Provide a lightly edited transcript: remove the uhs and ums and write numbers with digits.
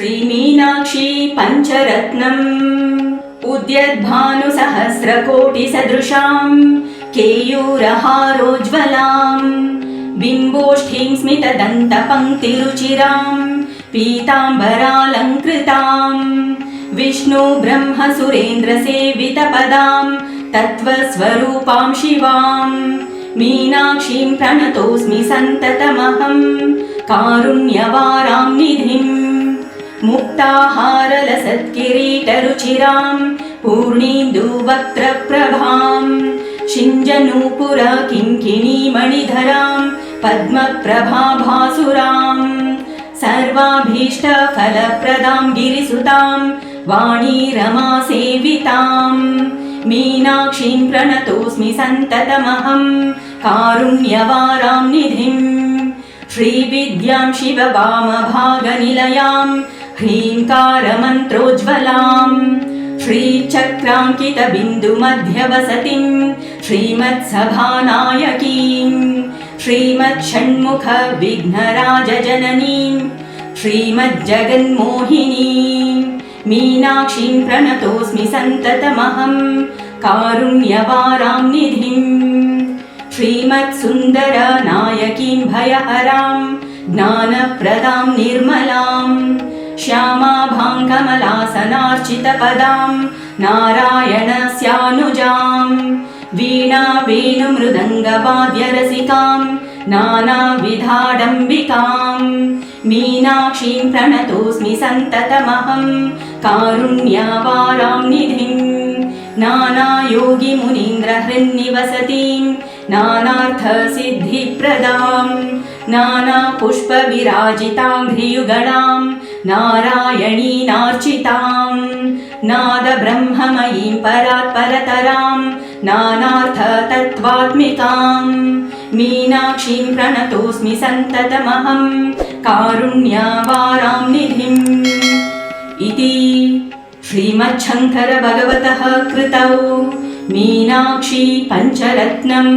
श्रीमीनाक्षी पञ्चरत्नम् उद्यद्भानुसहस्रकोटिसदृशाम् केयूरहारोज्ज्वलाम् बिम्बोष्ठीं स्मितदन्तपङ्क्तिरुचिराम् पीताम्बरालङ्कृताम् विष्णु ब्रह्म सुरेन्द्रसेवितपदाम् तत्त्वस्वरूपां शिवाम् मीनाक्षीं प्रणतोऽस्मि सन्ततमहम् कारुण्यवारां निधिम् मुक्ताहारलसत्किरीटरुचिरां पूर्णीन्दुवक्त्रप्रभां शिञ्जनूपुर किङ्किणीमणिधरां पद्मप्रभाभासुरां सर्वाभीष्टफलप्रदां गिरिसुतां वाणीरमासेवितां मीनाक्षीं प्रणतोऽस्मि सन्ततमहं कारुण्यवारां निधिम् श्रीविद्यां शिववामभागनिलयां ह्रीङ्कारमन्त्रोज्ज्वलां श्रीचक्राङ्कितबिन्दुमध्यवसतिं श्रीमत्सभानायकीं श्रीमच्छण्मुखविघ्नराजजननीं श्रीमज्जगन्मोहिनीं मीनाक्षीं प्रणतोऽस्मि सन्ततमहं कारुण्यवारां निधिम् श्रीमत्सुन्दरनायकीं भयहरां ज्ञानप्रदां निर्मलां श्यामाभां कमलासनार्चितपदां नारायणस्यानुजां वीणावेणुमृदङ्गवाद्यरसिकां नानाविधाडम्बिकां मीनाक्षीं प्रणतोऽस्मि सन्ततमहं कारुण्यवारां निधिम् नानायोगिमुनीन्द्रहृन्निवसतीं नानार्थसिद्धिप्रदां नानापुष्पविराजिताङ्घ्रियुगणां नारायणीनार्चितां नादब्रह्ममयीं परात्परतरां नानार्थतत्त्वात्मिकां मीनाक्षीं प्रणतोऽस्मि सन्ततमहं कारुण्यवारां निधिम् इति श्रीमच्छङ्कर भगवतः कृतौ मीनाक्षी पञ्चरत्नम्।